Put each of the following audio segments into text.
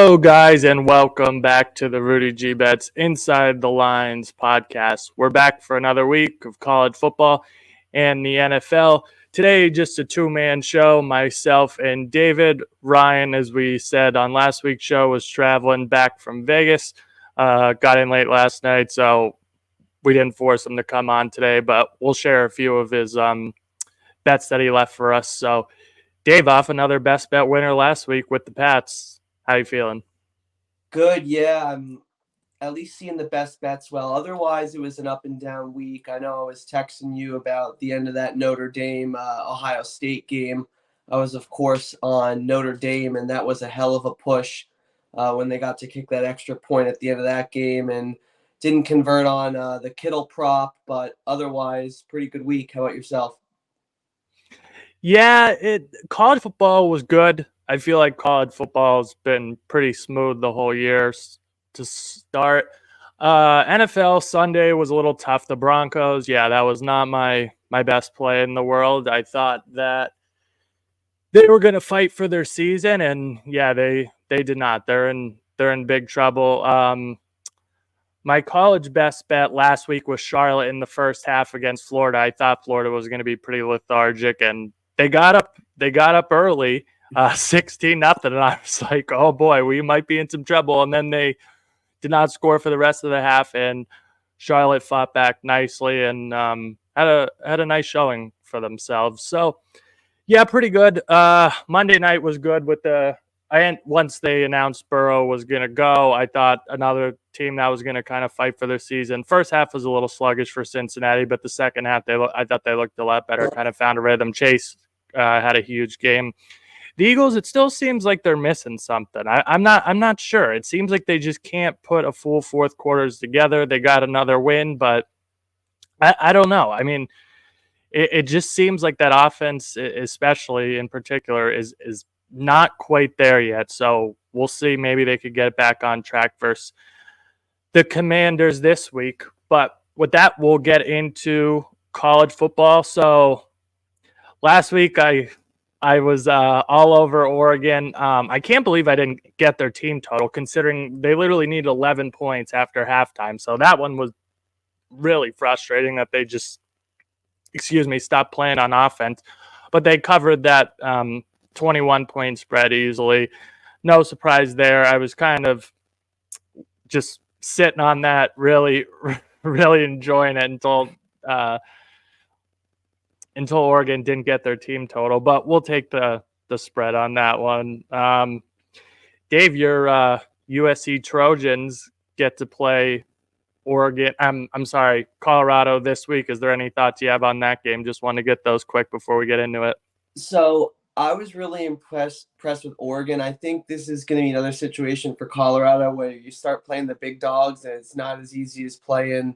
Hello, guys, and welcome back to the Rudy G Bets Inside the Lines podcast. We're back for another week of college football and the NFL. Today, just a two-man show. Myself and David. Ryan, as we said on last week's show, was traveling back from Vegas. Got in late last night, so we didn't force him to come on today, but we'll share a few of his bets that he left for us. So, Dave, off another best bet winner last week with the Pats. How you feeling? Good, yeah. I'm at least seeing the best bets well. Otherwise, it was an up and down week. I know I was texting you about the end of that Notre Dame Ohio State game. I was, of course, on Notre Dame, and that was a hell of a push when they got to kick that extra point at the end of that game and didn't convert on the Kittle prop, but otherwise, pretty good week. How about yourself? Yeah, college football was good. I feel like college football has been pretty smooth the whole year to start. NFL Sunday was a little tough. The Broncos, yeah, that was not my best play in the world. I thought that they were going to fight for their season, and yeah, they did not. They're in big trouble. My college best bet last week was Charlotte in the first half against Florida. I thought Florida was going to be pretty lethargic, and they got up. They got up early, 16-0, and I was like, "Oh boy, we might be in some trouble." And then they did not score for the rest of the half, and Charlotte fought back nicely and had a nice showing for themselves. So yeah, pretty good. Monday night was good with once they announced Burrow was going to go, I thought another team that was going to kind of fight for their season. First half was a little sluggish for Cincinnati, but the second half, I thought they looked a lot better, kind of found a rhythm. Chase had a huge game. The Eagles, it still seems like they're missing something. I'm not sure. It seems like they just can't put a full fourth quarters together. They got another win, but I don't know. I mean, it just seems like that offense, especially in particular, is not quite there yet. So we'll see. Maybe they could get back on track versus the Commanders this week. But with that, we'll get into college football. So last week, I was all over Oregon. I can't believe I didn't get their team total, considering they literally need 11 points after halftime. So that one was really frustrating that they just stop playing on offense. But they covered that 21-point spread easily. No surprise there. I was kind of just sitting on that, really, really enjoying it until Oregon didn't get their team total. But we'll take the spread on that one. Dave, your USC Trojans get to play Oregon. I'm sorry, Colorado this week. Is there any thoughts you have on that game? Just want to get those quick before we get into it. So I was really impressed with Oregon. I think this is going to be another situation for Colorado where you start playing the big dogs, and it's not as easy as playing,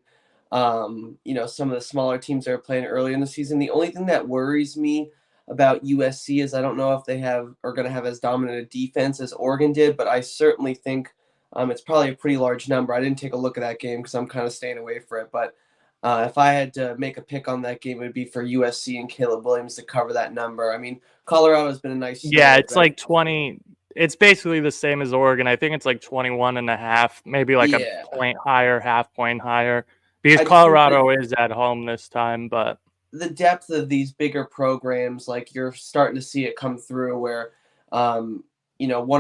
some of the smaller teams that are playing early in the season. The only thing that worries me about USC is I don't know if they are going to have as dominant a defense as Oregon did, but I certainly think it's probably a pretty large number. I didn't take a look at that game because I'm kind of staying away from it, but if I had to make a pick on that game, it would be for USC and Caleb Williams to cover that number. I mean, Colorado's been a nice story. Yeah, it's like 20. It's basically the same as Oregon. I think it's like 21.5, maybe like a point higher, half point higher, because Colorado is at home this time. But the depth of these bigger programs, like you're starting to see it come through where, one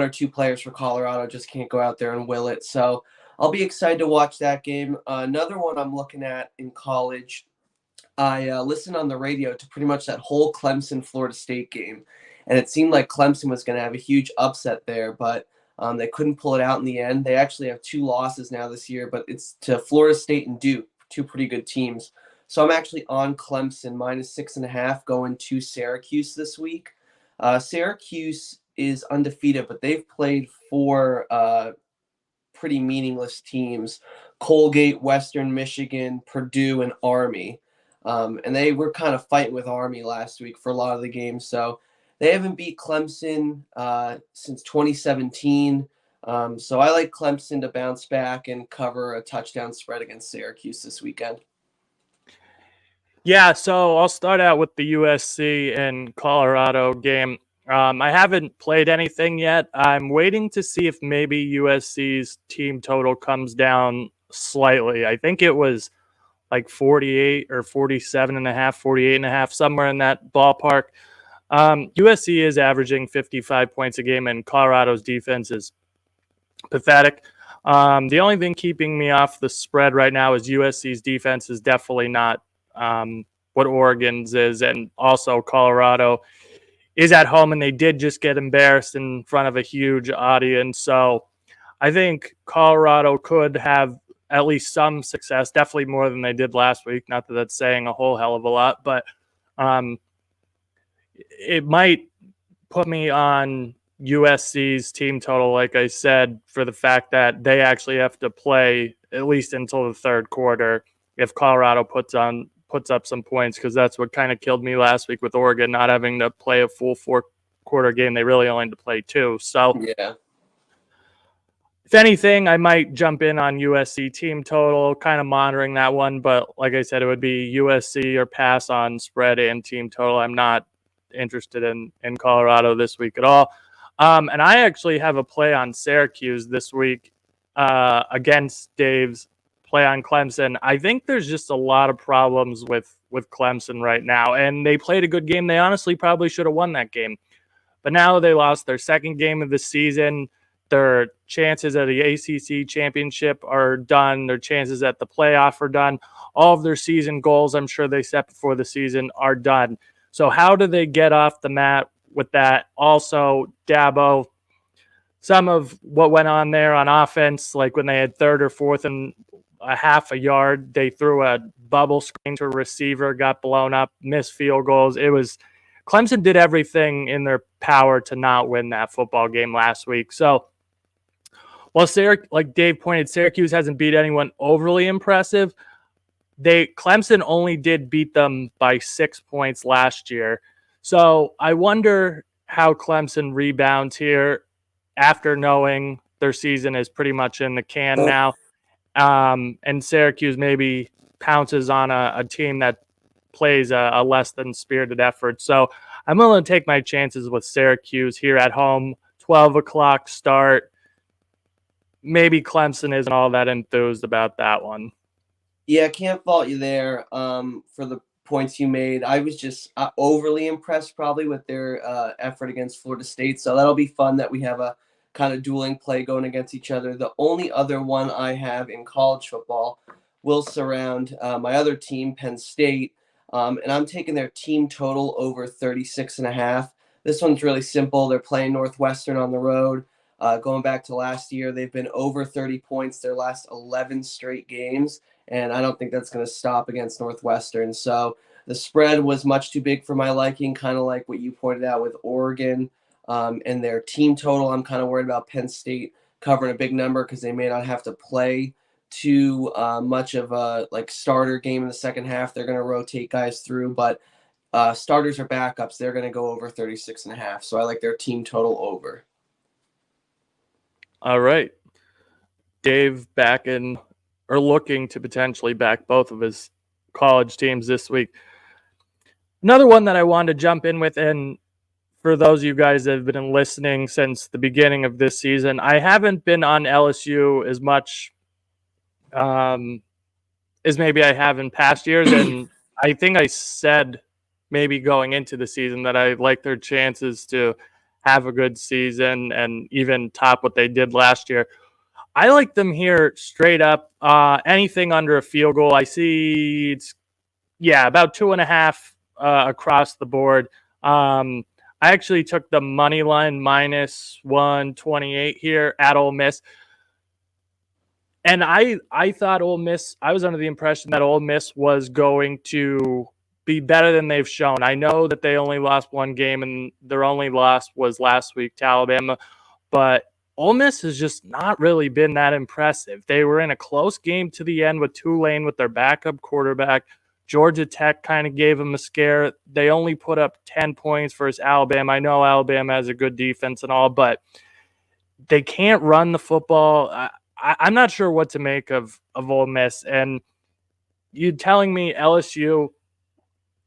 or two players for Colorado just can't go out there and will it. So I'll be excited to watch that game. Another one I'm looking at in college, I listened on the radio to pretty much that whole Clemson-Florida State game, and it seemed like Clemson was going to have a huge upset there, but they couldn't pull it out in the end. They actually have 2 losses now this year, but it's to Florida State and Duke, 2 pretty good teams. So I'm actually on Clemson -6.5 going to Syracuse this week. Syracuse is undefeated, but they've played 4 pretty meaningless teams: Colgate, Western Michigan, Purdue, and Army. And they were kind of fighting with Army last week for a lot of the games. So they haven't beat Clemson since 2017. So I like Clemson to bounce back and cover a touchdown spread against Syracuse this weekend. yeah, so I'll start out with the USC and Colorado game. I haven't played anything yet. I'm waiting to see if maybe USC's team total comes down slightly. I think it was like 48 or 47 and a half, 48 and a half, somewhere in that ballpark. USC is averaging 55 points a game, and Colorado's defense is pathetic. The only thing keeping me off the spread right now is USC's defense is definitely not what Oregon's is, and also Colorado is at home, and they did just get embarrassed in front of a huge audience. So I think Colorado could have at least some success, definitely more than they did last week. Not that that's saying a whole hell of a lot, but it might put me on USC's team total, like I said, for the fact that they actually have to play at least until the third quarter if Colorado puts up some points, because that's what kind of killed me last week with Oregon not having to play a full four-quarter game. They really only had to play two. So Yeah. if anything, I might jump in on USC team total, kind of monitoring that one. But like I said, it would be USC or pass on spread and team total. I'm not interested in Colorado this week at all. And I actually have a play on Syracuse this week against Dave's play on Clemson. I think there's just a lot of problems with Clemson right now. And they played a good game. They honestly probably should have won that game. But now they lost their second game of the season. Their chances at the ACC championship are done. Their chances at the playoff are done. All of their season goals, I'm sure they set before the season, are done. So how do they get off the mat with that? Also, Dabo, some of what went on there on offense, like when they had third or fourth and a half a yard, they threw a bubble screen to a receiver, got blown up, missed field goals. It was Clemson did everything in their power to not win that football game last week. So while like Dave pointed, Syracuse hasn't beat anyone overly impressive. Clemson only did beat them by 6 points last year. So I wonder how Clemson rebounds here after knowing their season is pretty much in the can now. And Syracuse maybe pounces on a team that plays a less than spirited effort. So I'm willing to take my chances with Syracuse here at home. 12 o'clock start. Maybe Clemson isn't all that enthused about that one. Yeah, I can't fault you there for the points you made. I was just overly impressed probably with their effort against Florida State. So that'll be fun that we have a kind of dueling play going against each other. The only other one I have in college football will surround my other team, Penn State. And I'm taking their team total over 36.5. This one's really simple. They're playing Northwestern on the road. Going back to last year, they've been over 30 points their last 11 straight games, and I don't think that's going to stop against Northwestern. So the spread was much too big for my liking, kind of like what you pointed out with Oregon and their team total. I'm kind of worried about Penn State covering a big number because they may not have to play too much of a starter game in the second half. They're going to rotate guys through, but starters or backups, they're going to go over 36.5. So I like their team total over. All right. Dave backing or looking to potentially back both of his college teams this week. Another one that I wanted to jump in with, and for those of you guys that have been listening since the beginning of this season, I haven't been on LSU as much as maybe I have in past years. And I think I said maybe going into the season that I like their chances to have a good season and even top what they did last year. I like them here straight up. Anything under a field goal, I see it's about 2.5 across the board. I actually took the money line minus 128 here at Ole Miss. And I thought Ole Miss, I was under the impression that Ole Miss was going to be better than they've shown. I know that they only lost one game and their only loss was last week to Alabama, but Ole Miss has just not really been that impressive. They were in a close game to the end with Tulane with their backup quarterback. Georgia Tech kind of gave them a scare. They only put up 10 points versus Alabama. I know Alabama has a good defense and all, but they can't run the football. I'm not sure what to make of Ole Miss. And you telling me LSU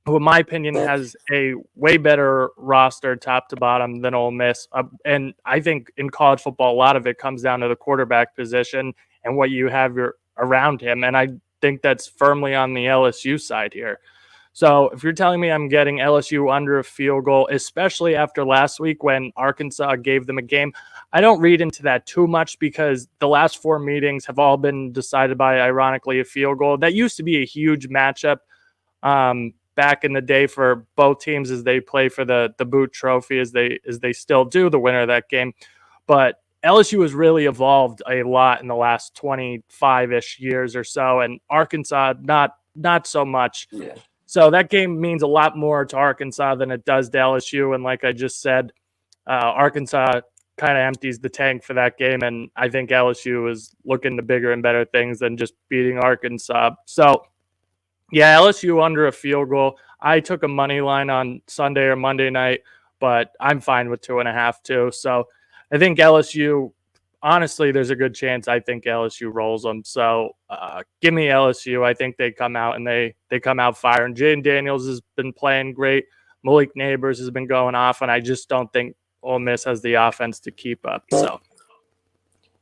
who in my opinion has a way better roster top to bottom than Ole Miss. And I think in college football, a lot of it comes down to the quarterback position and what you have around him. And I think that's firmly on the LSU side here. So if you're telling me I'm getting LSU under a field goal, especially after last week when Arkansas gave them a game, I don't read into that too much because the last 4 meetings have all been decided by, ironically, a field goal. That used to be a huge matchup back in the day for both teams as they play for the Boot Trophy, as they still do, the winner of that game. But LSU has really evolved a lot in the last 25-ish years or so, and Arkansas not so much. Yeah. So that game means a lot more to Arkansas than it does to LSU. And like I just said, Arkansas kind of empties the tank for that game, and I think LSU is looking to bigger and better things than just beating Arkansas. So yeah, LSU under a field goal. I took a money line on Sunday or Monday night, but I'm fine with 2.5 too. So I think LSU, honestly, there's a good chance I think LSU rolls them. So give me LSU. I think they come out and they come out firing. Jaden Daniels has been playing great. Malik Neighbors has been going off, and I just don't think Ole Miss has the offense to keep up. So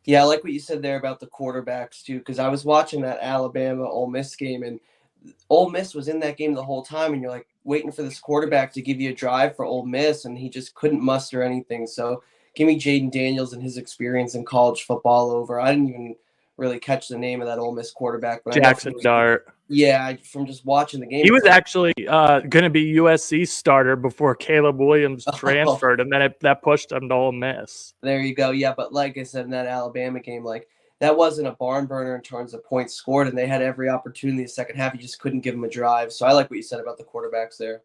yeah, I like what you said there about the quarterbacks too, because I was watching that Alabama Ole Miss game, and Ole Miss was in that game the whole time, and you're like waiting for this quarterback to give you a drive for Ole Miss, and he just couldn't muster anything. So give me Jaden Daniels and his experience in college football over. I didn't even really catch the name of that Ole Miss quarterback, but I know Jackson Dart. yeah, from just watching the game. He was actually going to be USC starter before Caleb Williams transferred, and then that pushed him to Ole Miss. There you go. Yeah, but like I said, in that Alabama game, like that wasn't a barn burner in terms of points scored, and they had every opportunity in the second half. You just couldn't give them a drive. So I like what you said about the quarterbacks there.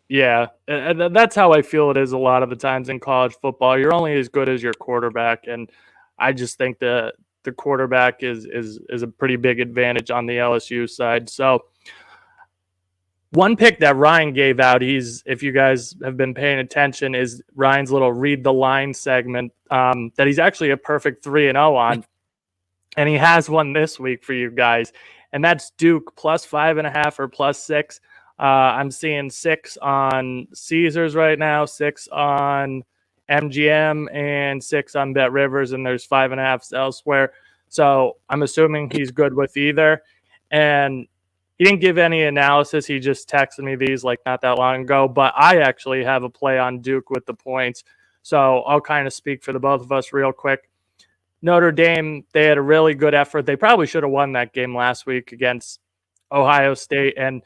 Yeah, and that's how I feel it is a lot of the times in college football. You're only as good as your quarterback, and I just think the quarterback is a pretty big advantage on the LSU side. So one pick that Ryan gave out, if you guys have been paying attention, is Ryan's little read the line segment that he's actually a perfect 3-0 on. And he has one this week for you guys. And that's Duke plus 5.5 or plus 6. I'm seeing 6 on Caesars right now, 6 on MGM, and 6 on Bet Rivers, and there's 5.5 elsewhere. So I'm assuming he's good with either. And he didn't give any analysis. He just texted me these like not that long ago. But I actually have a play on Duke with the points. So I'll kind of speak for the both of us real quick. Notre Dame, they had a really good effort. They probably should have won that game last week against Ohio State. And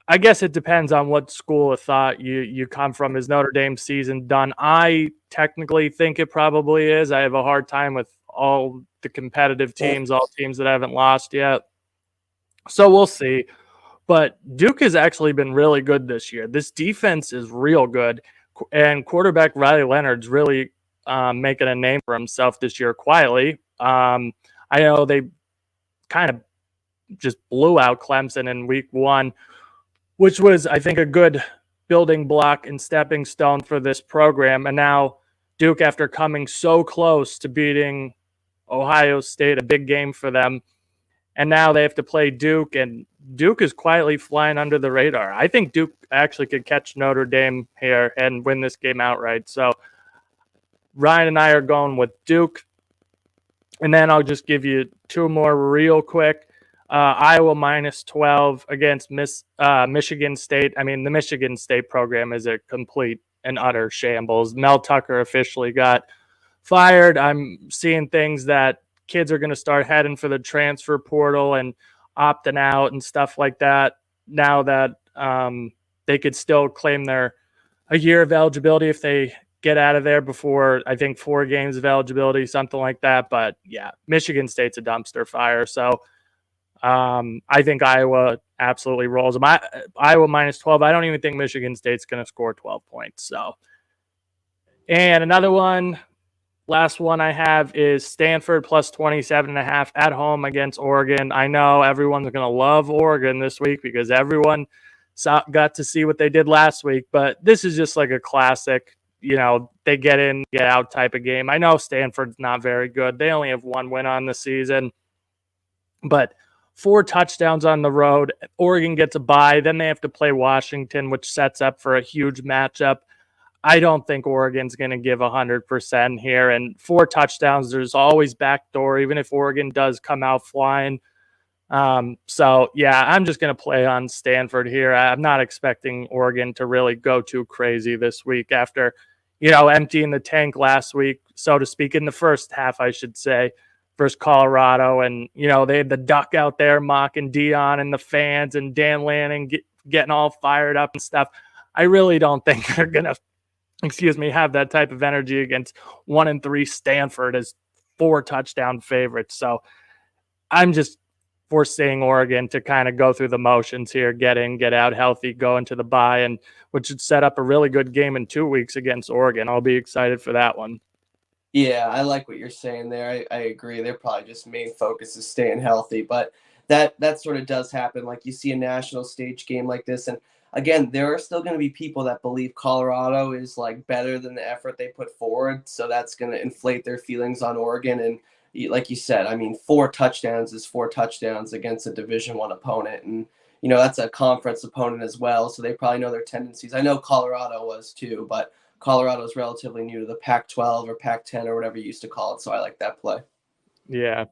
I guess it depends on what school of thought you come from. Is Notre Dame's season done? I technically think it probably is. I have a hard time with all the competitive teams, all teams that haven't lost yet. So we'll see. But Duke has actually been really good this year. This defense is real good. And quarterback Riley Leonard's really making a name for himself this year quietly. I know they kind of just blew out Clemson in week 1, which was, I think, a good building block and stepping stone for this program. And now Duke, after coming so close to beating Ohio State, a big game for them, and now they have to play Duke, and Duke is quietly flying under the radar. I think Duke actually could catch Notre Dame here and win this game outright. So Ryan and I are going with Duke. And then I'll just give you 2 more real quick. Iowa minus 12 against Michigan State. I mean, the Michigan State program is a complete and utter shambles. Mel Tucker officially got fired. I'm seeing things that kids are going to start heading for the transfer portal and opting out and stuff like that now that they could still claim a year of eligibility if they get out of there before, I think, 4 games of eligibility, something like that. But yeah, Michigan State's a dumpster fire. So I think Iowa absolutely rolls them. Iowa minus 12. I don't even think Michigan State's going to score 12 points. So, and another one, last one I have is Stanford plus 27.5 at home against Oregon. I know everyone's going to love Oregon this week because everyone got to see what they did last week. But this is just like a classic, they get in, get out type of game. I know Stanford's not very good. They only have 1 win on the season. But 4 touchdowns on the road. Oregon gets a bye. Then they have to play Washington, which sets up for a huge matchup. I don't think Oregon's going to give 100% here. And 4 touchdowns, there's always backdoor, even if Oregon does come out flying. So, yeah, I'm just going to play on Stanford here. I'm not expecting Oregon to really go too crazy this week after, emptying the tank last week, so to speak, in the first half, I should say, versus Colorado. And, they had the duck out there mocking Dion and the fans and Dan Lanning getting all fired up and stuff. I really don't think they're going to have that type of energy against 1-3 Stanford as 4 touchdown favorites. So I'm just foreseeing Oregon to kind of go through the motions here, get in, get out healthy, go into the bye, and which should set up a really good game in 2 weeks against Oregon. I'll be excited for that one. Yeah, I like what you're saying there. I agree. Their probably just main focus is staying healthy, but that sort of does happen. Like you see a national stage game like this, and again, there are still going to be people that believe Colorado is like better than the effort they put forward, so that's going to inflate their feelings on Oregon. And like you said, I mean, 4 touchdowns is 4 touchdowns against a Division I opponent, and that's a conference opponent as well, so they probably know their tendencies. I know Colorado was too, but Colorado is relatively new to the Pac-12 or Pac-10 or whatever you used to call it, so I like that play. Yeah.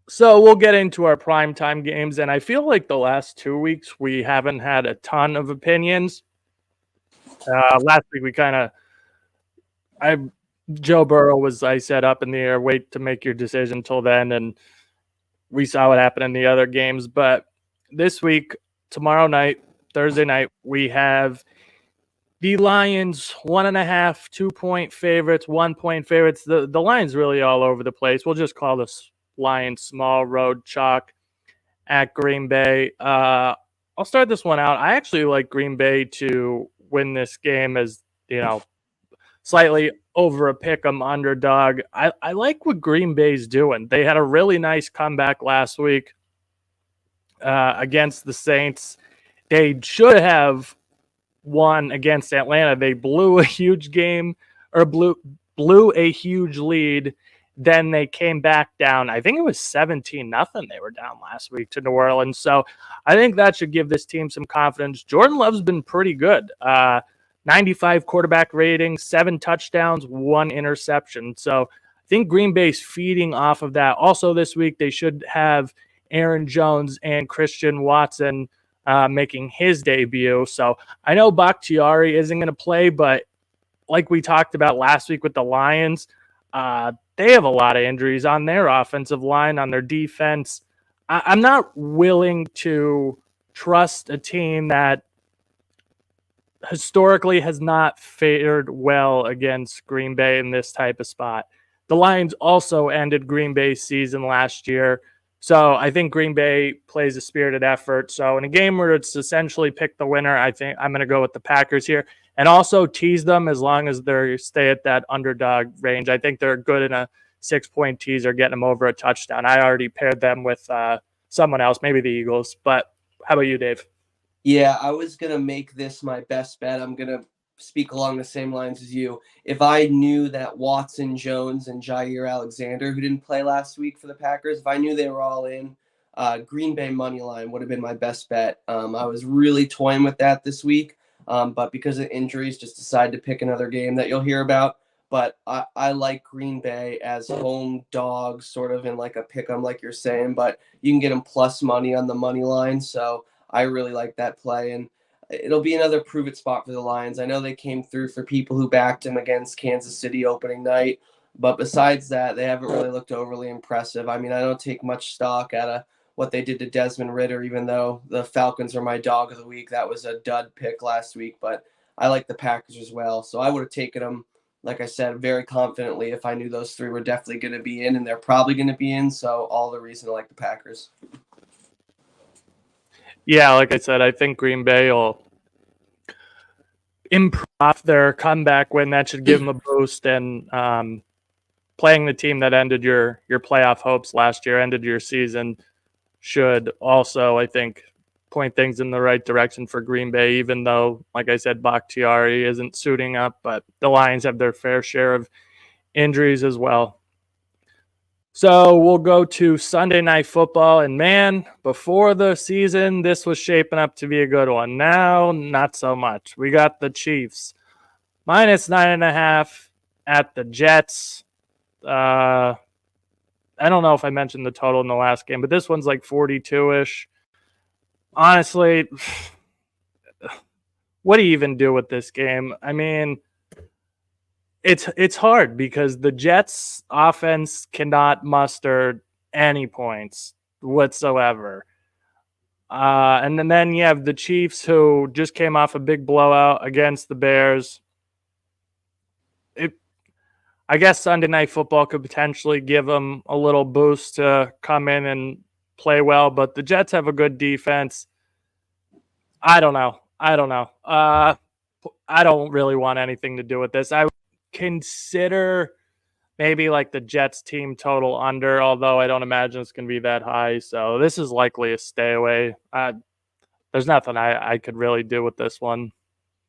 So we'll get into our primetime games, and I feel like the last 2 weeks we haven't had a ton of opinions. Last week we Joe Burrow was, I said, up in the air, wait to make your decision till then, and we saw what happened in the other games. But this week, tomorrow night, Thursday night, we have the Lions 1.5, 2-point favorites, 1-point favorites. The Lions really all over the place. We'll just call this Lions small road chalk at Green Bay. I'll start this one out. I actually like Green Bay to win this game as, slightly over a pick 'em underdog. I like what Green Bay's doing. They had a really nice comeback last week against the Saints. They should have won against Atlanta. They blew a huge game or blew a huge lead. Then they came back down. I think it was 17-0. They were down last week to New Orleans. So I think that should give this team some confidence. Jordan Love's been pretty good. 95 quarterback rating, 7 touchdowns, 1 interception. So I think Green Bay's feeding off of that. Also this week, they should have Aaron Jones and Christian Watson making his debut. So I know Bakhtiari isn't going to play, but like we talked about last week with the Lions, they have a lot of injuries on their offensive line, on their defense. I'm not willing to trust a team that historically has not fared well against Green Bay in this type of spot. The Lions also ended Green Bay's season last year. So I think Green Bay plays a spirited effort. So in a game where it's essentially pick the winner, I think I'm going to go with the Packers here and also tease them as long as they stay at that underdog range. I think they're good in a 6-point teaser, getting them over a touchdown. I already paired them with someone else, maybe the Eagles. But how about you, Dave? Yeah, I was going to make this my best bet. I'm going to speak along the same lines as you. If I knew that Watson, Jones, and Jair Alexander, who didn't play last week for the Packers, if I knew they were all in, Green Bay money line would have been my best bet. I was really toying with that this week, but because of injuries, just decided to pick another game that you'll hear about. But I like Green Bay as home dogs, sort of in like a pick 'em, like you're saying, but you can get them plus money on the money line. So I really like that play, and it'll be another prove it spot for the Lions. I know they came through for people who backed him against Kansas City opening night, but besides that, they haven't really looked overly impressive. I mean, I don't take much stock out of what they did to Desmond Ritter, even though the Falcons are my dog of the week. That was a dud pick last week, but I like the Packers as well. So I would have taken them, like I said, very confidently if I knew those 3 were definitely going to be in, and they're probably going to be in. So all the reason to like the Packers. Yeah, like I said, I think Green Bay will improv their comeback win. That should give them a boost. And playing the team that ended your playoff hopes last year, ended your season, should also, I think, point things in the right direction for Green Bay, even though, like I said, Bakhtiari isn't suiting up. But the Lions have their fair share of injuries as well. So we'll go to Sunday Night Football, and man, before the season, this was shaping up to be a good one. Now, not so much. We got the Chiefs -9.5 at the Jets. I don't know if I mentioned the total in the last game, but this one's like 42-ish. Honestly, what do you even do with this game? I mean, it's hard because the Jets offense cannot muster any points whatsoever. And then you have the Chiefs, who just came off a big blowout against the Bears. I guess Sunday Night Football could potentially give them a little boost to come in and play well, but the Jets have a good defense. I don't know. I don't really want anything to do with this. I would consider maybe like the Jets team total under, although I don't imagine it's going to be that high. So this is likely a stay away. There's nothing I could really do with this one.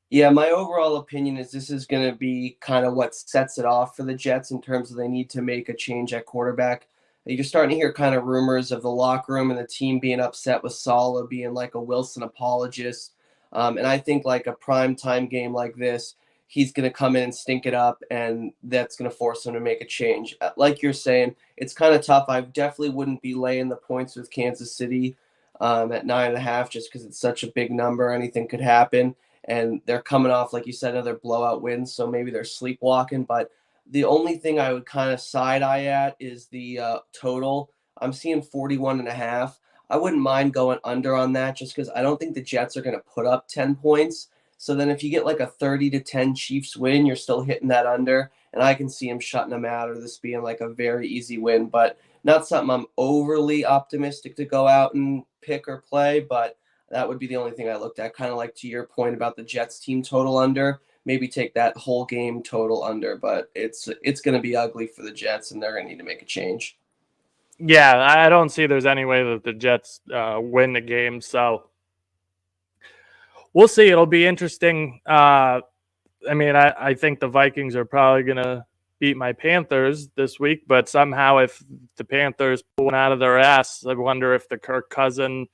Yeah, my overall opinion is this is going to be kind of what sets it off for the Jets in terms of they need to make a change at quarterback. You're starting to hear kind of rumors of the locker room and the team being upset with Saleh being like a Wilson apologist. And I think like a prime time game like this, he's going to come in and stink it up, and that's going to force him to make a change. Like you're saying, it's kind of tough. I definitely wouldn't be laying the points with Kansas City at 9.5 just because it's such a big number. Anything could happen, and they're coming off, like you said, another blowout win, so maybe they're sleepwalking. But the only thing I would kind of side eye at is the total. I'm seeing 41.5. I wouldn't mind going under on that just because I don't think the Jets are going to put up 10 points. So then if you get like a 30-10 Chiefs win, you're still hitting that under, and I can see him shutting them out, or this being like a very easy win, but not something I'm overly optimistic to go out and pick or play. But that would be the only thing I looked at. Kind of like to your point about the Jets team total under, maybe take that whole game total under. But it's going to be ugly for the Jets, and they're going to need to make a change. Yeah, I don't see there's any way that the Jets win the game. So we'll see. It'll be interesting. I think the Vikings are probably going to beat my Panthers this week, but somehow if the Panthers pull one out of their ass, I wonder if the Kirk Cousins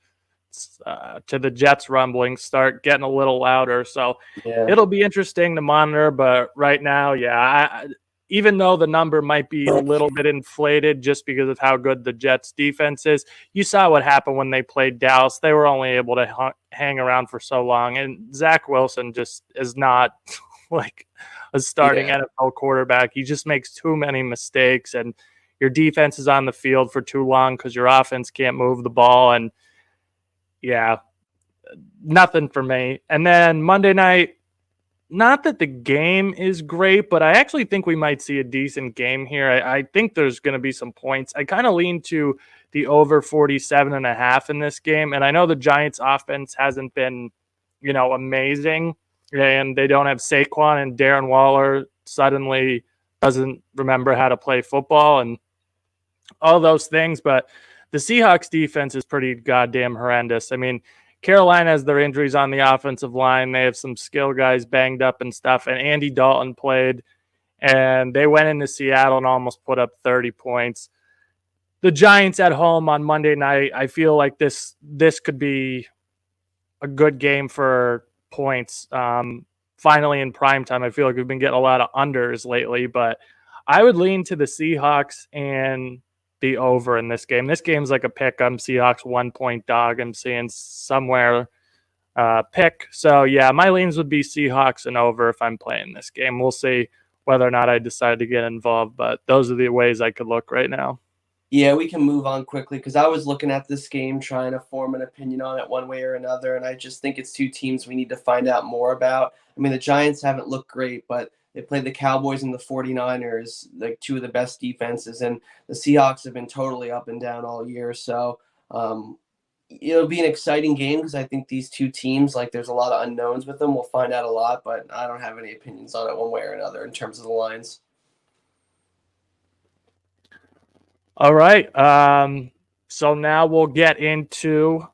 to the Jets rumblings start getting a little louder. So Yeah. it'll be interesting to monitor. But right now, yeah, even though the number might be a little bit inflated just because of how good the Jets defense is, you saw what happened when they played Dallas. They were only able to hang around for so long. And Zach Wilson just is not like a starting NFL quarterback. He just makes too many mistakes, and your defense is on the field for too long because your offense can't move the ball. And yeah, nothing for me. And then Monday night, not that the game is great, but I actually think we might see a decent game here. I think there's going to be some points. I kind of lean to the over 47.5 in this game. And I know the Giants offense hasn't been, amazing, and they don't have Saquon, and Darren Waller suddenly doesn't remember how to play football and all those things. But the Seahawks defense is pretty goddamn horrendous. I mean, Carolina has their injuries on the offensive line. They have some skill guys banged up and stuff. And Andy Dalton played, and they went into Seattle and almost put up 30 points. The Giants at home on Monday night, I feel like this could be a good game for points. Finally in prime time, I feel like we've been getting a lot of unders lately, but I would lean to the Seahawks and the over in this game. This game's like a pick. I'm Seahawks 1-point dog. I'm seeing somewhere pick. So yeah, my leans would be Seahawks and over if I'm playing this game. We'll see whether or not I decide to get involved, but those are the ways I could look right now. Yeah, we can move on quickly because I was looking at this game trying to form an opinion on it one way or another, and I just think it's two teams we need to find out more about. I mean, the Giants haven't looked great, but they played the Cowboys and the 49ers, like two of the best defenses, and the Seahawks have been totally up and down all year. So it'll be an exciting game because I think these two teams, like there's a lot of unknowns with them. We'll find out a lot, but I don't have any opinions on it one way or another in terms of the lines. All right. So now we'll get into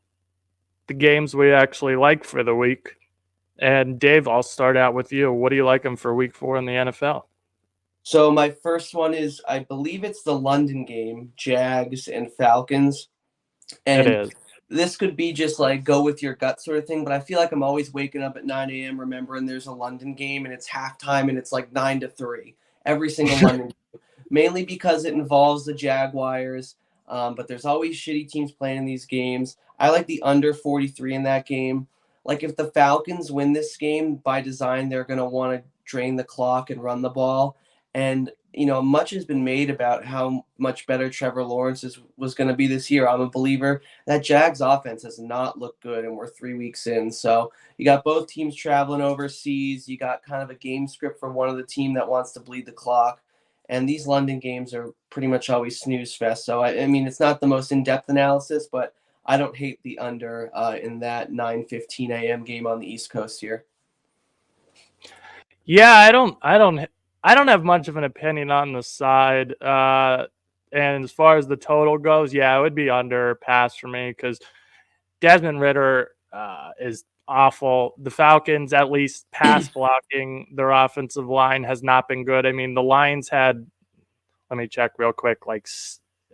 the games we actually like for the week. And Dave, I'll start out with you. What do you like them for week 4 in the NFL? So my first one is, I believe it's the London game, Jags and Falcons. It And is. this could be just like go with your gut sort of thing, but I feel like I'm always waking up at 9 a.m. remembering there's a London game and it's halftime and it's like 9-3 every single London, mainly because it involves the Jaguars. But there's always shitty teams playing in these games. I like the under 43 in that game. Like if the Falcons win this game by design, they're going to want to drain the clock and run the ball. And much has been made about how much better Trevor Lawrence was going to be this year. I'm a believer that Jags offense has not looked good, and we're 3 weeks in. So you got both teams traveling overseas. You got kind of a game script from one of the team that wants to bleed the clock. And these London games are pretty much always snooze fest. So I mean, it's not the most in-depth analysis, but I don't hate the under in that 9:15 a.m. game on the East Coast here. Yeah, I don't have much of an opinion on the side. And as far as the total goes, yeah, it would be under pass for me because Desmond Ritter is awful. The Falcons, at least pass blocking, their offensive line has not been good. I mean, the Lions had, let me check real quick, like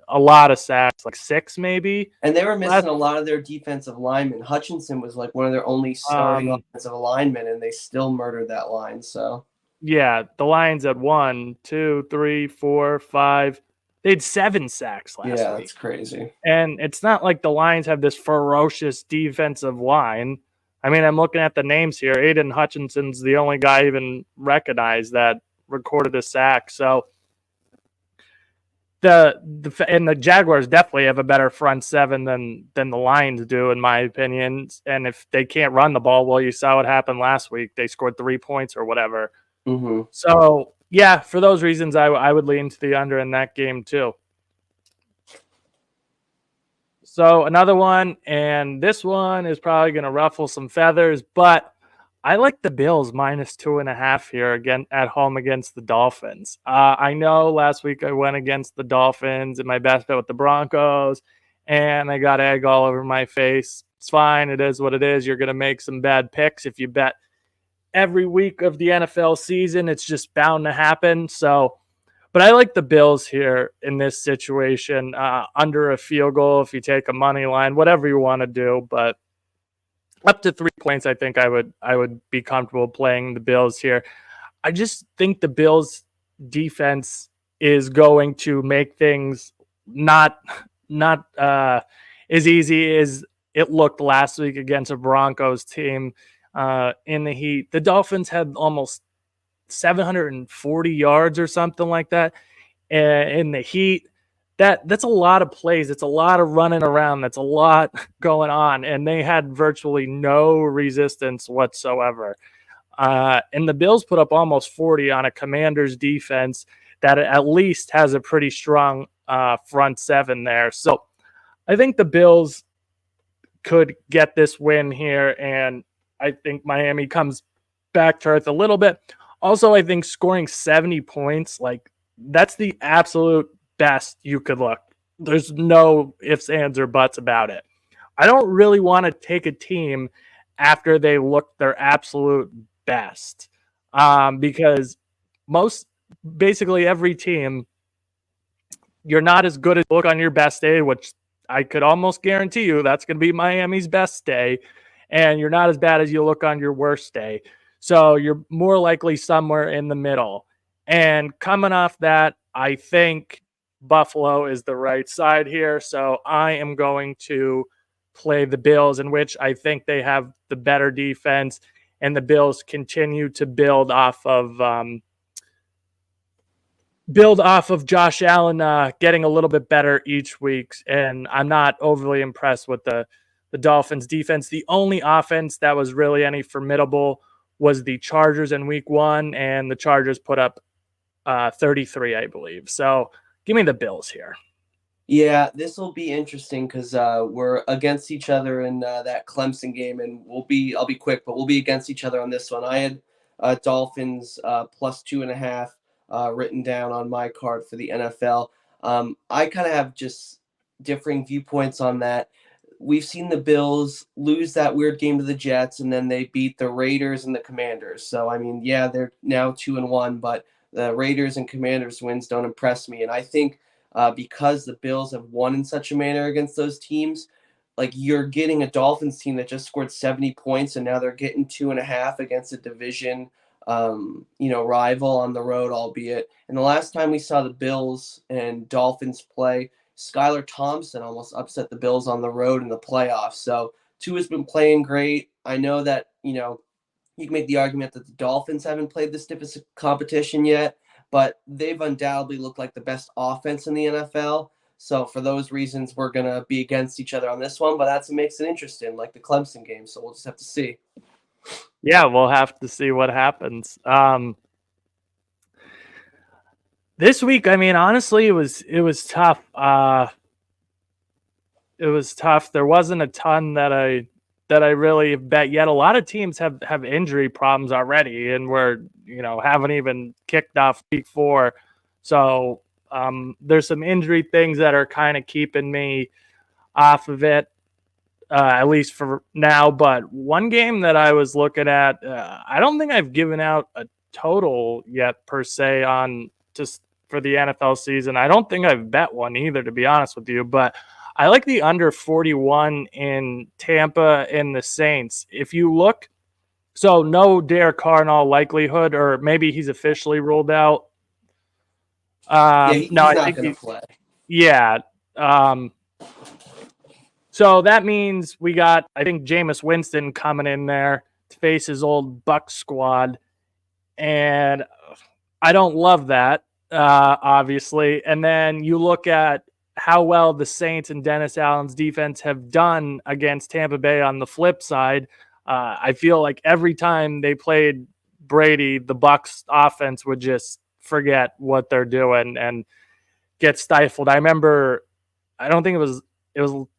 a lot of sacks, like six maybe. And they were Last, missing a lot of their defensive linemen. Hutchinson was like one of their only starting offensive linemen, and they still murdered that line. So yeah, the Lions had 1, 2, 3, 4, 5. They had 7 sacks last yeah, week. that's crazy. And it's not like the Lions have this ferocious defensive line. I mean, I'm looking at the names here. Aiden Hutchinson's the only guy even recognized that recorded a sack. So the Jaguars definitely have a better front seven than the Lions do, in my opinion. And if they can't run the ball, well, you saw what happened last week. They scored 3 points or whatever. Mm-hmm. So yeah, for those reasons, I would lean to the under in that game too. So another one, and this one is probably going to ruffle some feathers, but I like the Bills -2.5 here again at home against the Dolphins. I know last week I went against the Dolphins in my best bet with the Broncos, and I got egg all over my face. It's fine. It is what it is. You're going to make some bad picks if you bet every week of the NFL season. It's just bound to happen. So but I like the Bills here in this situation, under a field goal if you take a money line, whatever you want to do. But up to 3 points, I think I would be comfortable playing the Bills here. I just think the Bills defense is going to make things not as easy as it looked last week against a Broncos team in the heat. The Dolphins had almost 740 yards or something like that in the heat. That's a lot of plays. It's a lot of running around. That's a lot going on, and they had virtually no resistance whatsoever. And the Bills put up almost 40 on a Commanders defense that at least has a pretty strong front seven there. So I think the Bills could get this win here, and I think Miami comes back to earth a little bit. Also, I think scoring 70 points, like that's the absolute best you could look. There's no ifs, ands, or buts about it. I don't really want to take a team after they look their absolute best because basically every team, you're not as good as look on your best day, which I could almost guarantee you that's going to be Miami's best day. And you're not as bad as you look on your worst day. So you're more likely somewhere in the middle. And coming off that, I think Buffalo is the right side here. So I am going to play the Bills, in which I think they have the better defense, and the Bills continue to build off of Josh Allen getting a little bit better each week. And I'm not overly impressed with the Dolphins defense. The only offense that was really any formidable was the Chargers in week 1, and the Chargers put up 33, I believe. So give me the Bills here. Yeah, this will be interesting because we're against each other in that Clemson game, and I'll be quick, but we'll be against each other on this one. I had Dolphins +2.5 written down on my card for the NFL. I kind of have just differing viewpoints on that. We've seen the Bills lose that weird game to the Jets, and then they beat the Raiders and the Commanders. So, I mean, yeah, they're now 2-1, but The Raiders and Commanders wins don't impress me. And I think because the Bills have won in such a manner against those teams, like you're getting a Dolphins team that just scored 70 points and now they're getting 2.5 against a division rival on the road, albeit. And the last time we saw the Bills and Dolphins play, Skylar Thompson almost upset the Bills on the road in the playoffs. So Tua's been playing great. I know that, you can make the argument that the Dolphins haven't played the stiffest competition yet, but they've undoubtedly looked like the best offense in the NFL. So for those reasons, we're going to be against each other on this one, but that's what makes it interesting, like the Clemson game. So we'll just have to see. Yeah, we'll have to see what happens. This week, I mean, honestly, it was tough. It was tough. There wasn't a ton that I really bet yet. A lot of teams have injury problems already, and haven't even kicked off week 4. So there's some injury things that are kind of keeping me off of it, at least for now. But one game that I was looking at, I don't think I've given out a total yet per se on just for the NFL season. I don't think I've bet one either, to be honest with you, but I like the under 41 in Tampa and the Saints. If you look, so no Derek Carr in all likelihood, or maybe he's officially ruled out. He's No, I not think going to play. Yeah. So that means we got, I think, Jameis Winston coming in there to face his old Bucs squad. And I don't love that, obviously. And then you look at how well the Saints and Dennis Allen's defense have done against Tampa Bay on the flip side. I feel like every time they played Brady, the Bucs offense would just forget what they're doing and get stifled. I remember, I don't think it was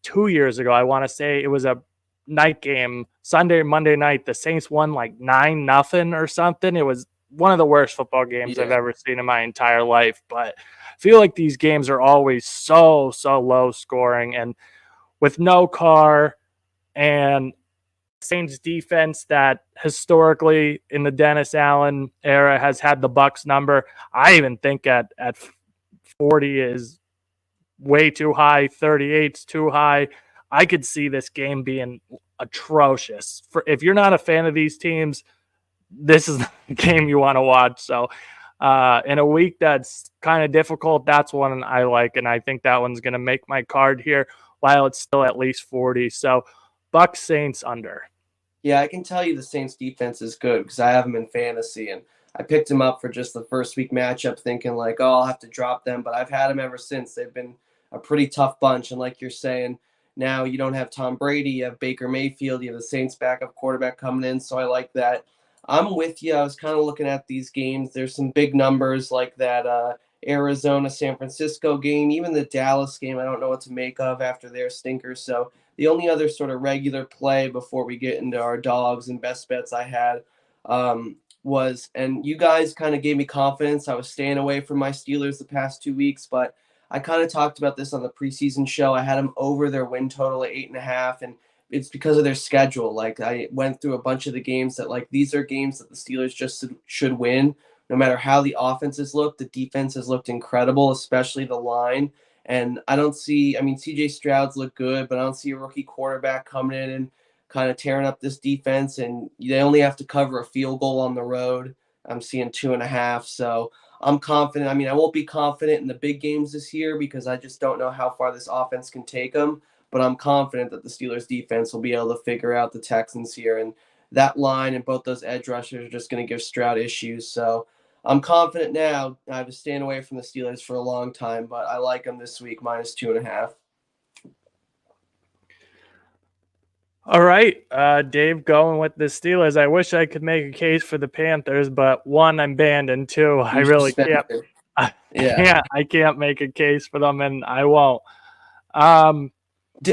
2 years ago. I want to say it was a night game, Sunday or Monday night. The Saints won like 9-0 or something. It was one of the worst football games I've ever seen in my entire life. But I feel like these games are always so low scoring, and with no Carr and Saints defense that historically in the Dennis Allen era has had the Bucs number. I even think at 40 is way too high, 38's too high. I could see this game being atrocious. If you're not a fan of these teams, this is the game you want to watch. So in a week that's kind of difficult, that's one I like, and I think that one's going to make my card here while it's still at least 40. So Bucs Saints under. Yeah, I can tell you the Saints defense is good because I have them in fantasy, and I picked them up for just the first week matchup thinking like, oh, I'll have to drop them, but I've had them ever since. They've been a pretty tough bunch, and like you're saying, now you don't have Tom Brady, you have Baker Mayfield, you have the Saints backup quarterback coming in, so I like that. I'm with you. I was kind of looking at these games. There's some big numbers like that Arizona San Francisco game, even the Dallas game. I don't know what to make of after their stinkers. So the only other sort of regular play before we get into our dogs and best bets I had was, and you guys kind of gave me confidence. I was staying away from my Steelers the past 2 weeks, but I kind of talked about this on the preseason show. I had them over their win total at 8.5, and it's because of their schedule. Like I went through a bunch of the games that like these are games that the Steelers just should win. No matter how the offenses look, the defense has looked incredible, especially the line. And I don't see, I mean, CJ Stroud's look good, but I don't see a rookie quarterback coming in and kind of tearing up this defense. And they only have to cover a field goal on the road. I'm seeing 2.5. So I'm confident. I mean, I won't be confident in the big games this year because I just don't know how far this offense can take them. But I'm confident that the Steelers defense will be able to figure out the Texans here. And that line and both those edge rushers are just going to give Stroud issues. So I'm confident now. I was staying away from the Steelers for a long time, but I like them this week, minus 2.5. All right, Dave, going with the Steelers. I wish I could make a case for the Panthers, but one, I'm banned, and two, I really can't. I can't make a case for them, and I won't.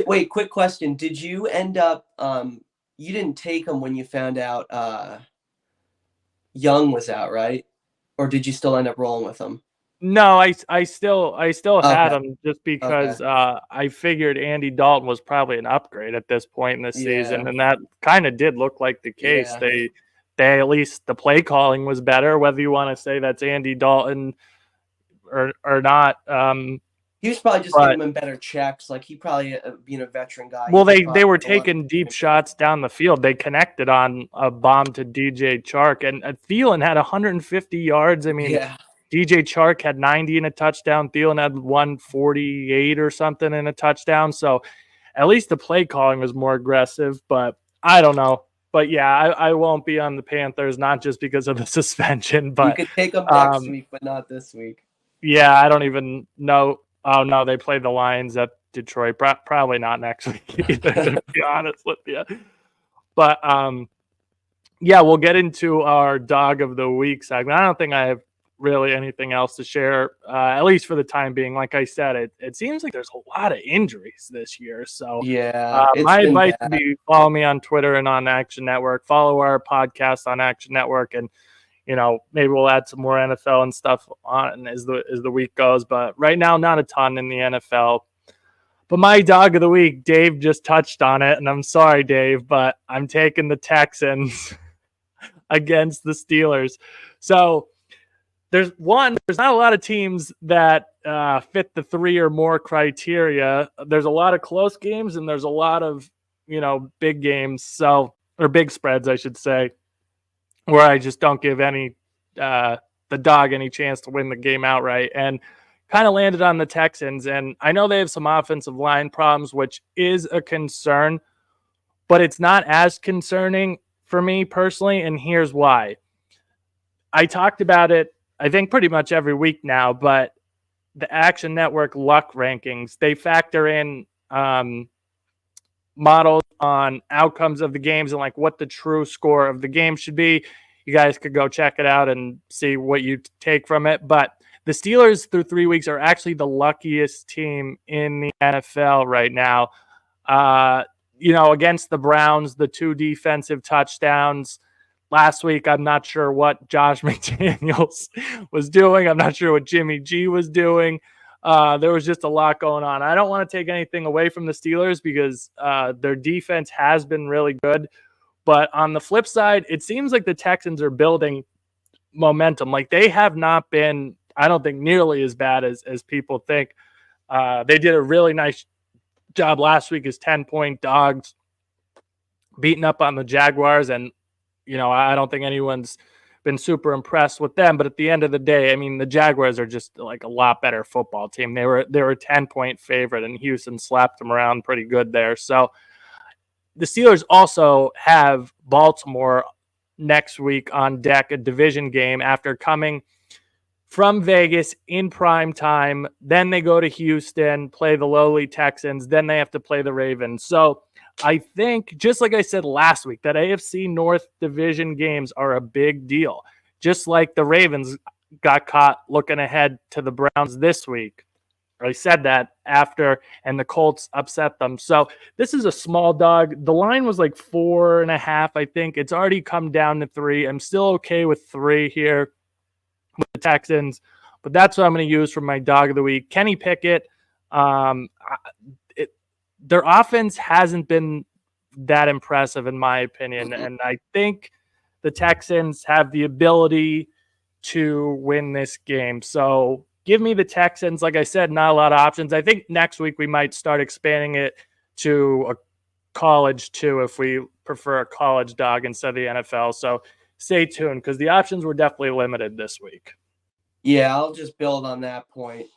Wait, quick question. Did you end up you didn't take them when you found out Young was out, right? Or did you still end up rolling with them? No, I still had them just because I figured Andy Dalton was probably an upgrade at this point in the season, and that kind of did look like the case. at least the play calling was better, whether you want to say that's Andy Dalton or not. He was probably just But giving him better checks. Like he probably, being a veteran guy, well, he could they probably were get a lot taking deep of shots down the field. They connected on a bomb to DJ Chark, and Thielen had 150 yards. I mean, Yeah. DJ Chark had 90 in a touchdown. Thielen had 148 or something in a touchdown. So at least the play calling was more aggressive, but I don't know. But yeah, I won't be on the Panthers, not just because of the suspension, You but could take them next week, but not this week. yeah, I don't even know. Oh no, they play the Lions at Detroit. Probably not next week either, to be honest with you. But yeah, we'll get into our dog of the week segment. I don't think I have really anything else to share, at least for the time being. Like I said, it seems like there's a lot of injuries this year. So Yeah, it's my been advice would bad. be follow me on Twitter and on Action Network. Follow our podcast on Action Network, and maybe we'll add some more NFL and stuff on as the week goes. But right now, not a ton in the NFL. But my dog of the week, Dave just touched on it, and I'm sorry, Dave, but I'm taking the Texans against the Steelers. So there's not a lot of teams that fit the 3 or more criteria. There's a lot of close games, and there's a lot of big games, or big spreads, I should say, where I just don't give the dog any chance to win the game outright, and kind of landed on the Texans. And I know they have some offensive line problems, which is a concern, but it's not as concerning for me personally, and here's why. I talked about it, I think, pretty much every week now, but the Action Network luck rankings, they factor in models on outcomes of the games and like what the true score of the game should be. You guys could go check it out and see what you take from it. But the Steelers through 3 weeks are actually the luckiest team in the NFL right now. Against the Browns, the 2 defensive touchdowns. Last week, I'm not sure what Josh McDaniels was doing. I'm not sure what Jimmy G was doing. There was just a lot going on. I don't want to take anything away from the Steelers because their defense has been really good. But on the flip side, it seems like the Texans are building momentum. Like they have not been, I don't think, nearly as bad as people think. They did a really nice job last week as 10-point dogs, beating up on the Jaguars. And, I don't think anyone's been super impressed with them. But at the end of the day, I mean, the Jaguars are just like a lot better football team. They were a 10-point favorite, and Houston slapped them around pretty good there. So the Steelers also have Baltimore next week on deck, a division game after coming from Vegas in prime time. Then they go to Houston, play the lowly Texans. Then they have to play the Ravens. So I think, just like I said last week, that AFC North division games are a big deal. Just like the Ravens got caught looking ahead to the Browns this week. I said that after, and the Colts upset them. So this is a small dog. The line was like 4.5, I think. It's already come down to 3. I'm still okay with 3 here with the Texans, but that's what I'm going to use for my dog of the week. Kenny Pickett. Their offense hasn't been that impressive, in my opinion, and I think the Texans have the ability to win this game. So give me the Texans. Like I said, not a lot of options. I think next week we might start expanding it to a college too, if we prefer a college dog instead of the NFL. So stay tuned because the options were definitely limited this week. Yeah, I'll just build on that point.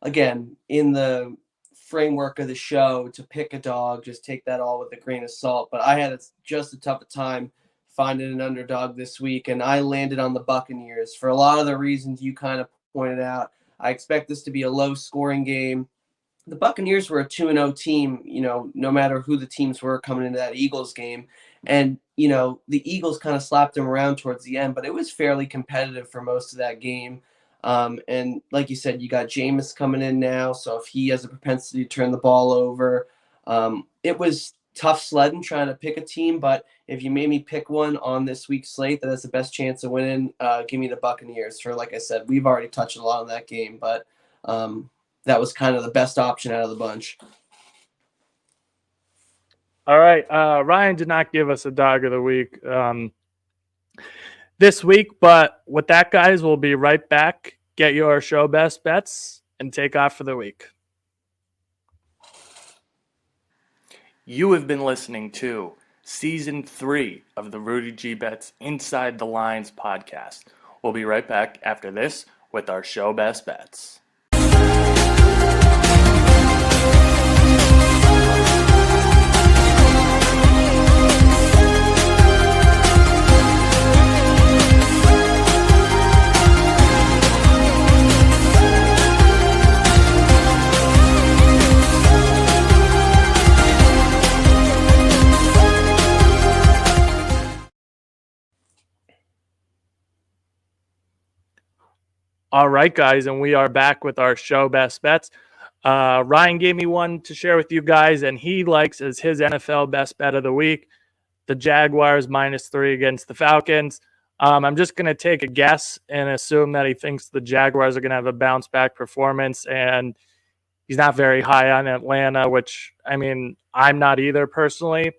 Again, in the framework of the show, to pick a dog, just take that all with a grain of salt. But I had just a tough time finding an underdog this week, and I landed on the Buccaneers for a lot of the reasons you kind of pointed out. I expect this to be a low-scoring game. The Buccaneers were a 2-0 team, no matter who the teams were coming into that Eagles game. And, the Eagles kind of slapped them around towards the end, but it was fairly competitive for most of that game. And like you said, you got Jameis coming in now, so if he has a propensity to turn the ball over, it was tough sledding trying to pick a team, but if you made me pick one on this week's slate that has the best chance of winning, give me the Buccaneers. For, like I said, we've already touched a lot on that game, but that was kind of the best option out of the bunch. All right. Ryan did not give us a dog of the week. this week. But with that, guys, we'll be right back. Get your show best bets and take off for the week. You have been listening to Season 3 of the Rudy G Bets Inside the Lines podcast. We'll be right back after this with our show best bets. All right, guys, and we are back with our show best bets. Ryan gave me one to share with you guys, and he likes as his NFL best bet of the week, the Jaguars -3 against the Falcons. I'm just going to take a guess and assume that he thinks the Jaguars are going to have a bounce back performance, and he's not very high on Atlanta, which, I mean, I'm not either personally.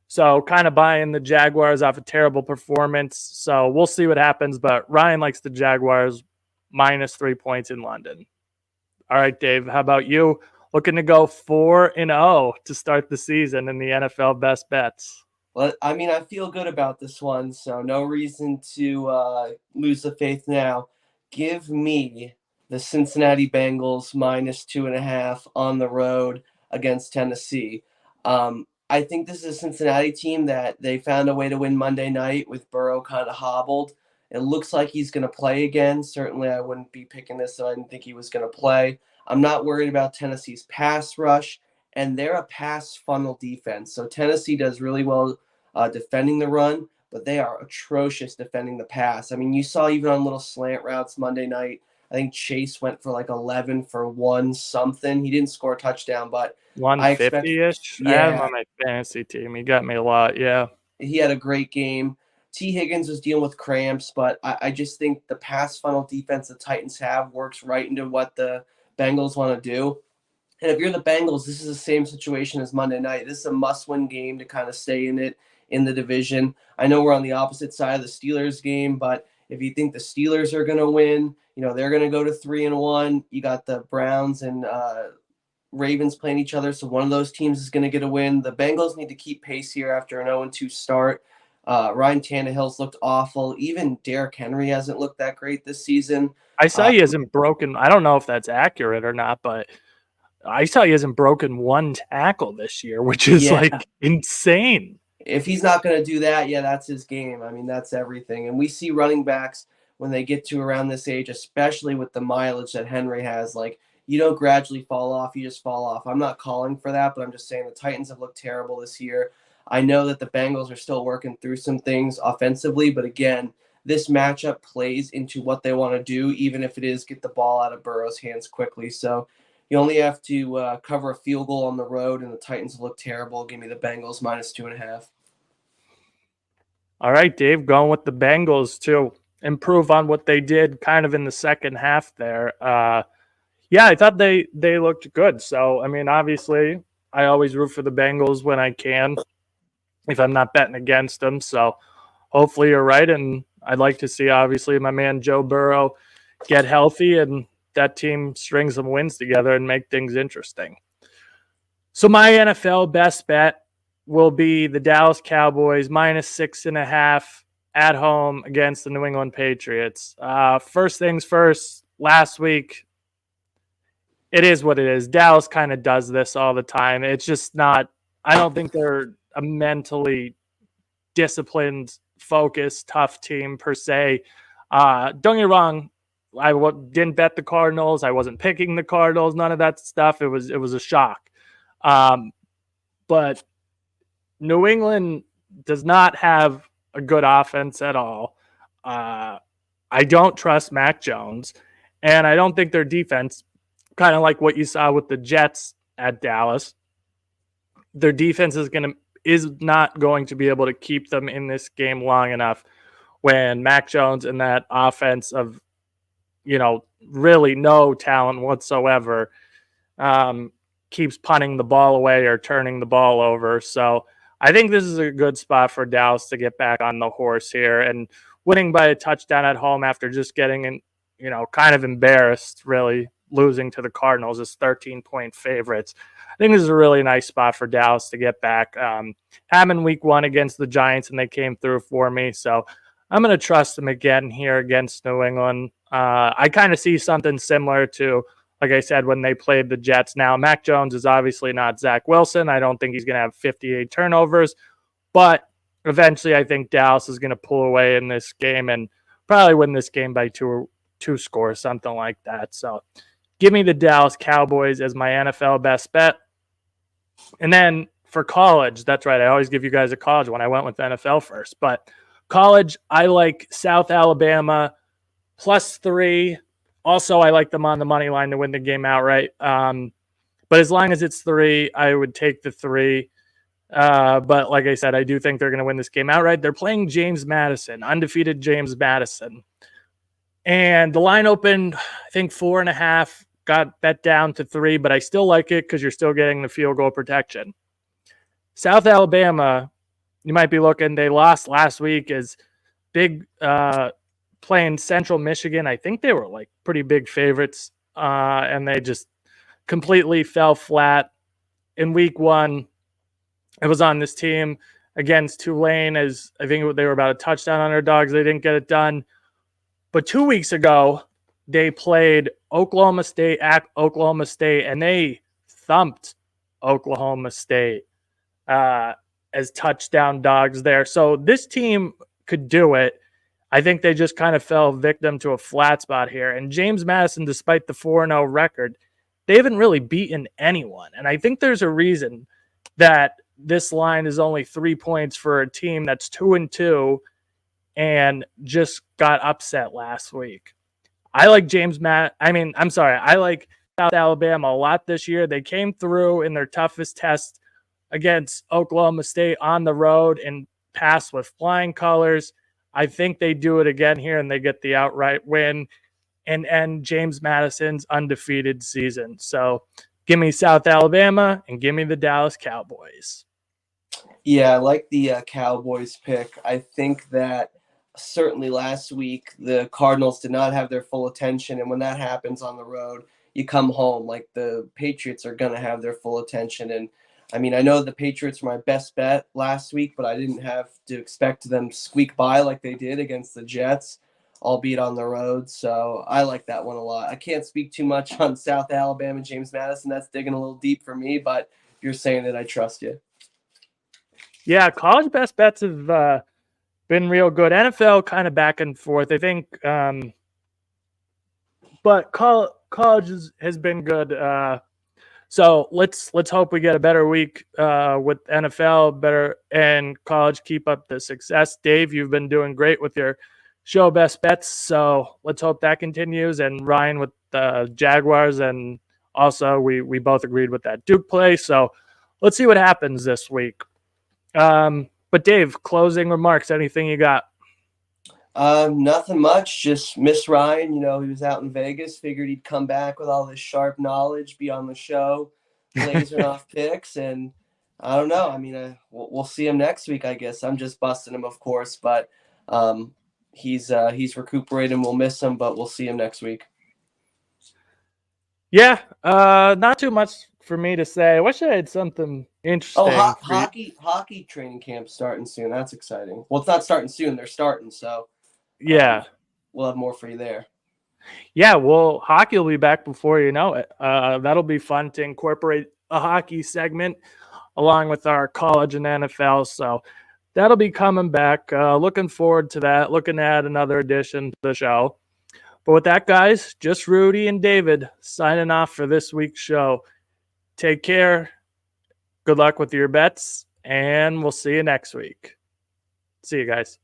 So kind of buying the Jaguars off a terrible performance. So we'll see what happens, but Ryan likes the Jaguars -3 points in London. All right, Dave, how about you? Looking to go 4-0 to start the season in the NFL best bets. Well, I mean, I feel good about this one, so no reason to lose the faith now. Give me the Cincinnati Bengals -2.5 on the road against Tennessee. I think this is a Cincinnati team that they found a way to win Monday night with Burrow kind of hobbled. It looks like he's going to play again. Certainly, I wouldn't be picking this if I didn't think he was going to play. I'm not worried about Tennessee's pass rush, and they're a pass funnel defense. So Tennessee does really well defending the run, but they are atrocious defending the pass. I mean, you saw even on little slant routes Monday night, I think Chase went for like 11 for one something. He didn't score a touchdown, but I expect, 150-ish? I have him yeah, on my fantasy team. He got me a lot, yeah. he had a great game. T. Higgins was dealing with cramps, but I just think the pass funnel defense the Titans have works right into what the Bengals want to do. And if you're the Bengals, this is the same situation as Monday night. This is a must-win game to kind of stay in it in the division. I know we're on the opposite side of the Steelers game, but if you think the Steelers are going to win, you know, they're going to go to 3-1. You got the Browns and Ravens playing each other, so one of those teams is going to get a win. The Bengals need to keep pace here after an 0-2 start. Ryan Tannehill's looked awful. Even Derrick Henry hasn't looked that great this season. I saw he hasn't broken. I don't know if that's accurate or not, but I saw he hasn't broken one tackle this year, which is like insane. If he's not going to do that, yeah, that's his game. I mean, that's everything. And we see running backs when they get to around this age, especially with the mileage that Henry has, like you don't gradually fall off, you just fall off. I'm not calling for that, but I'm just saying the Titans have looked terrible this year. I know that the Bengals are still working through some things offensively, but again, this matchup plays into what they want to do, even if it is get the ball out of Burrow's hands quickly. So you only have to cover a field goal on the road, and the Titans look terrible. Give me the Bengals -2.5. All right, Dave, going with the Bengals to improve on what they did kind of in the second half there. Yeah, I thought they looked good. So, I mean, obviously, I always root for the Bengals when I can, if I'm not betting against them. So, hopefully, you're right. And I'd like to see, obviously, my man Joe Burrow get healthy and that team string some wins together and make things interesting. So, my NFL best bet will be the Dallas Cowboys -6.5 at home against the New England Patriots. First things first, last week, it is what it is. Dallas kind of does this all the time. It's just not, I don't think they're a mentally disciplined, focused, tough team per se. Don't get me wrong. I didn't bet the Cardinals. I wasn't picking the Cardinals. None of that stuff. It was a shock. But New England does not have a good offense at all. I don't trust Mac Jones, and I don't think their defense, kind of like what you saw with the Jets at Dallas, their defense is not going to be able to keep them in this game long enough when Mac Jones and that offense of, you know, really no talent whatsoever keeps punting the ball away or turning the ball over. So I think this is a good spot for Dallas to get back on the horse here and winning by a touchdown at home after just getting kind of embarrassed, really losing to the Cardinals as 13-point favorites. I think this is a really nice spot for Dallas to get back. Having week 1 against the Giants, and they came through for me. So I'm going to trust them again here against New England. I kind of see something similar to, like I said, when they played the Jets. Now, Mac Jones is obviously not Zach Wilson. I don't think he's going to have 58 turnovers, but eventually I think Dallas is going to pull away in this game and probably win this game by two scores, something like that. So give me the Dallas Cowboys as my NFL best bet. And then for college, that's right, I always give you guys a college when I went with NFL first. But college, I like South Alabama +3. Also, I like them on the money line to win the game outright. But as long as it's 3, I would take the 3. But like I said, I do think they're going to win this game outright. They're playing James Madison, undefeated James Madison. And the line opened, I think, 4.5, got bet down to 3, but I still like it because you're still getting the field goal protection. South Alabama, you might be looking, they lost last week as big playing Central Michigan. I think they were like pretty big favorites, and they just completely fell flat. In week 1, it was on this team against Tulane, as I think they were about a touchdown underdogs. They didn't get it done. But 2 weeks ago, they played Oklahoma State at Oklahoma State, and they thumped Oklahoma State as touchdown dogs there. So this team could do it. I think they just kind of fell victim to a flat spot here. And James Madison, despite the 4-0 record, they haven't really beaten anyone. And I think there's a reason that this line is only 3 points for a team that's 2-2 and just got upset last week. I like I like South Alabama a lot this year. They came through in their toughest test against Oklahoma State on the road and passed with flying colors. I think they do it again here and they get the outright win and end James Madison's undefeated season. So give me South Alabama and give me the Dallas Cowboys. Yeah, I like the Cowboys pick. I think that certainly last week the Cardinals did not have their full attention, and when that happens on the road, you come home. Like, the Patriots are going to have their full attention. And I mean, I know the Patriots were my best bet last week, but I didn't have to expect them to squeak by like they did against the Jets, albeit on the road. So I like that one a lot. I can't speak too much on South Alabama, James Madison. That's digging a little deep for me, but if you're saying it, I trust you. Yeah, college best bets have been real good. NFL kind of back and forth, I think. But college has been good. So let's hope we get a better week with NFL, better, and college keep up the success. Dave, you've been doing great with your show best bets, so let's hope that continues. And Ryan with the Jaguars, and also we both agreed with that Duke play. So let's see what happens this week. But Dave, closing remarks, anything you got? Nothing much. Just miss Ryan. You know, he was out in Vegas. Figured he'd come back with all this sharp knowledge, be on the show, lasering off picks, and I don't know. I mean, we'll see him next week, I guess. I'm just busting him, of course, but he's recuperating. We'll miss him, but we'll see him next week. Yeah, not too much for me to say. I wish I had something interesting. Oh, hockey training camp starting soon. That's exciting. Well, it's not starting soon. They're starting, so. Yeah. We'll have more for you there. Yeah, well, hockey will be back before you know it. That'll be fun to incorporate a hockey segment along with our college and NFL. So that'll be coming back. Looking forward to that. Looking at another edition to the show. But with that, guys, just Rudy and David signing off for this week's show. Take care. Good luck with your bets, and we'll see you next week. See you guys.